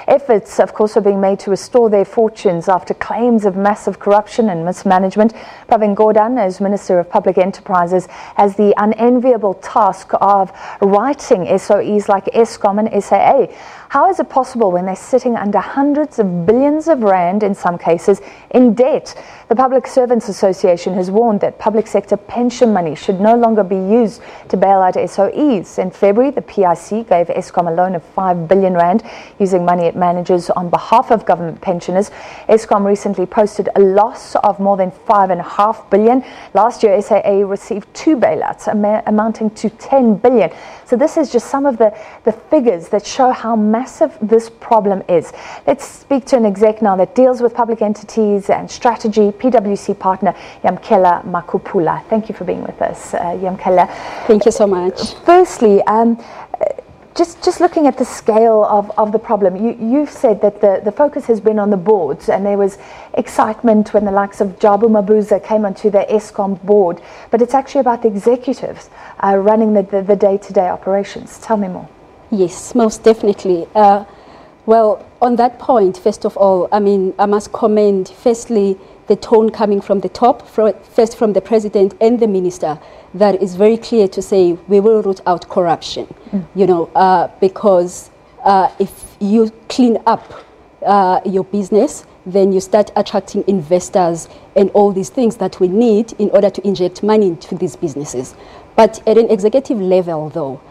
Efforts, of course, are being made to restore their fortunes after claims of massive corruption and mismanagement. Pravin Gorhan, as Minister of Public Enterprises, has the unenviable task of writing SOEs like Eskom and SAA. How is it possible when they're sitting under hundreds of billions of rand, in some cases, in debt? The Public Servants Association has warned that public sector pension money should no longer be used to bail out SOEs. In February, the PIC gave Eskom a loan of 5 billion rand, using money it manages on behalf of government pensioners. Eskom recently posted a loss of more than 5.5 billion. Last year, SAA received 2 bailouts, amounting to 10 billion. So this is just some of the figures that show how massive this problem is. Let's speak to an exec now that deals with public entities and strategy, PwC partner Yamkela Makupula. Thank you for being with us, Yamkela. Thank you so much. Firstly, just looking at the scale of the problem, you've said that the focus has been on the boards, and there was excitement when the likes of Jabu Mabuza came onto the Eskom board, but it's actually about the executives running the day-to-day operations. Tell me more. Yes, most definitely. Well, on that point, first of all, I must commend, firstly, the tone coming from the top, first from the president and the minister, that is very clear to say we will root out corruption, because if you clean up your business, then you start attracting investors and all these things that we need in order to inject money into these businesses. But at an executive level, though,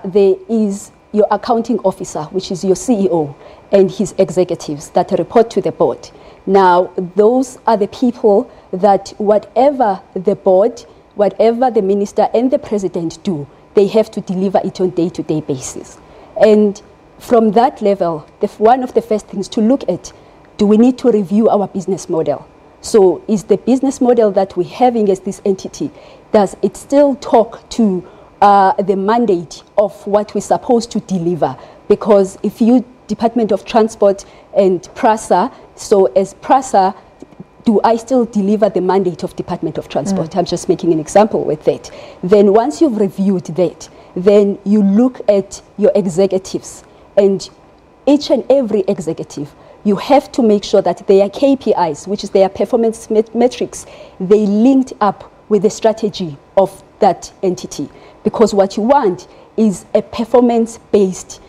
there is your accounting officer, which is your CEO, and his executives that report to the board. Now, those are the people that whatever the board, whatever the minister and the president do, they have to deliver it on day-to-day basis. And from that level, one of the first things to look at, do we need to review our business model? So is the business model that we're having as this entity, does it still talk to the mandate of what we're supposed to deliver? Because if you, Department of Transport and PRASA, so as PRASA, do I still deliver the mandate of Department of Transport? I'm just making an example with that. Then once you've reviewed that, then you look at your executives, and each and every executive, you have to make sure that their KPIs, which is their performance metrics, they linked up with the strategy of that entity. Because what you want is a performance-based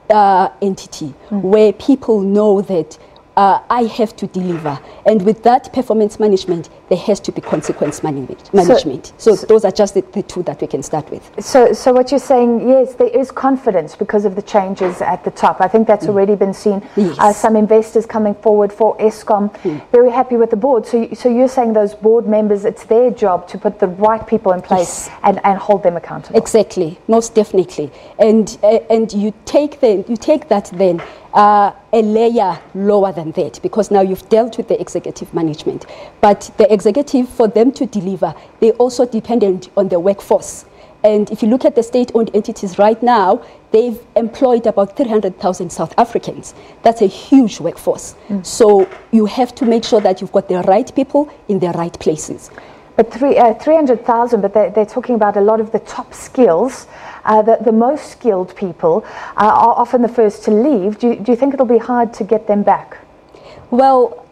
entity where people know that I have to deliver. And with that performance management, there has to be consequence management. So those are just the two that we can start with. So what you're saying, yes, there is confidence because of the changes at the top. I think that's already been seen. Yes. Some investors coming forward for Eskom, very happy with the board. So you're saying those board members, it's their job to put the right people in place and hold them accountable. Exactly, most definitely. And you take that then a layer lower than that, because now you've dealt with the executive management. But the executive, for them to deliver, they're also dependent on the workforce. And if you look at the state-owned entities right now, they've employed about 300,000 South Africans. That's a huge workforce. So you have to make sure that you've got the right people in the right places. But 300,000, but they're talking about a lot of the top skills. The most skilled people are often the first to leave. Do you think it'll be hard to get them back? Well,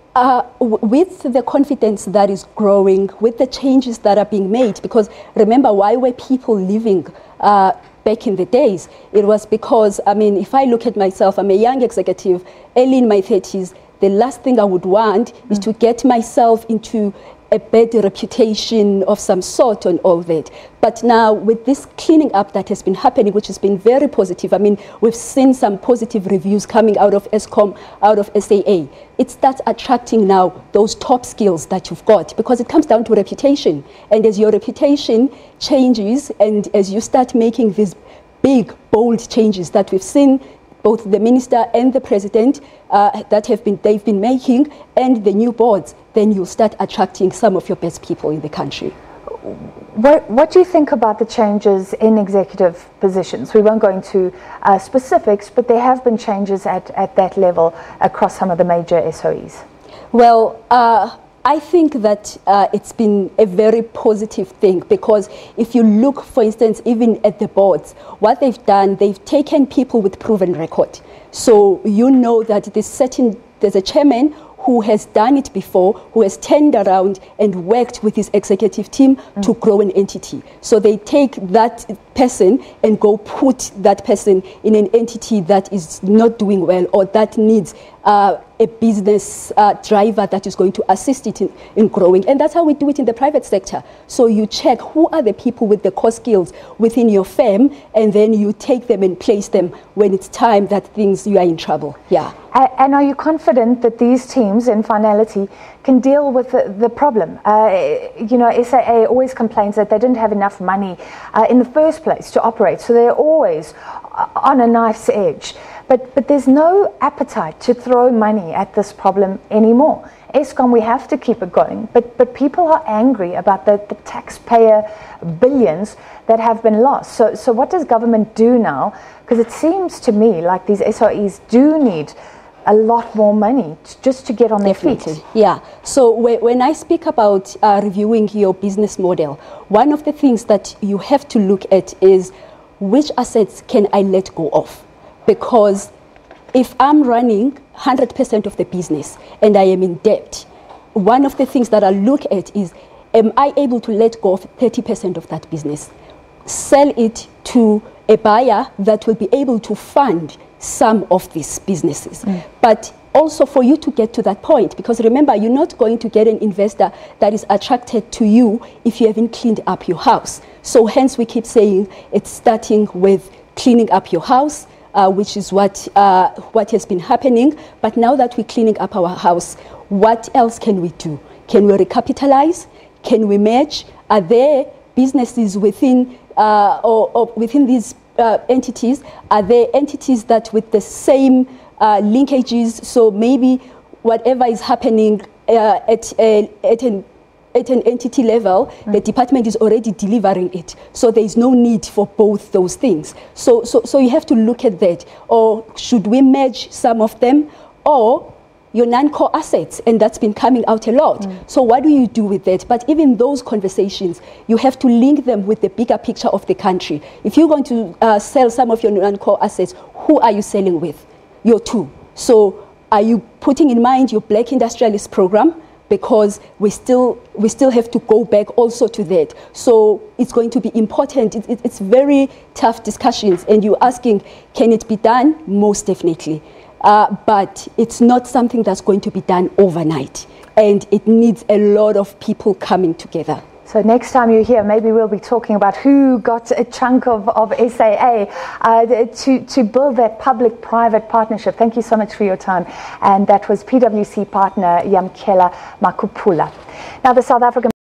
with the confidence that is growing, with the changes that are being made, because remember, why were people leaving back in the days? It was because, if I look at myself, I'm a young executive, early in my 30s, the last thing I would want is to get myself into a bad reputation of some sort and all that. But now with this cleaning up that has been happening, which has been very positive, we've seen some positive reviews coming out of Eskom, out of SAA. It starts attracting now those top skills that you've got, because it comes down to reputation. And as your reputation changes, and as you start making these big, bold changes that we've seen, both the minister and the president they've been making, and the new boards, then you'll start attracting some of your best people in the country. What do you think about the changes in executive positions? We won't go into specifics, but there have been changes at that level across some of the major SOEs. Well, I think that it's been a very positive thing, because if you look, for instance, even at the boards, what they've done, they've taken people with proven record. So you know that there's a chairman who has done it before, who has turned around and worked with his executive team to grow an entity. So they take that person and go put that person in an entity that is not doing well, or that needs a business driver that is going to assist it in growing. And that's how we do it in the private sector. So you check who are the people with the core skills within your firm, and then you take them and place them when it's time that you are in trouble. Yeah. And are you confident that these teams, in finality, can deal with the problem? You know, SAA always complains that they didn't have enough money in the first place to operate, so they're always on a knife's edge. But there's no appetite to throw money at this problem anymore. Eskom, we have to keep it going, but people are angry about the taxpayer billions that have been lost. So what does government do now? Because it seems to me like these SOEs do need a lot more money just to get on their feet. Yeah. So when I speak about reviewing your business model, one of the things that you have to look at is which assets can I let go of? Because if I'm running 100% of the business and I am in debt, one of the things that I look at is, am I able to let go of 30% of that business? Sell it to a buyer that will be able to fund some of these businesses. But also for you to get to that point, because remember, you're not going to get an investor that is attracted to you if you haven't cleaned up your house. So hence we keep saying it's starting with cleaning up your house, which is what has been happening. But now that we're cleaning up our house, what else can we do? Can we recapitalize? Can we merge? Are there businesses within or within these entities? Are there entities that with the same linkages? So maybe whatever is happening at an entity level, the department is already delivering it. So there is no need for both those things. So you have to look at that. Or should we merge some of them? Or your non-core assets, and that's been coming out a lot. So what do you do with that? But even those conversations, you have to link them with the bigger picture of the country. If you're going to sell some of your non-core assets, who are you selling with? Your two. So are you putting in mind your black industrialist program? Because we still have to go back also to that. So it's going to be important. It's very tough discussions, and you're asking, can it be done? Most definitely. But it's not something that's going to be done overnight, and it needs a lot of people coming together. So next time you're here, maybe we'll be talking about who got a chunk of SAA to build that public-private partnership. Thank you so much for your time. And that was PwC partner Yamkela Makupula. Now the South African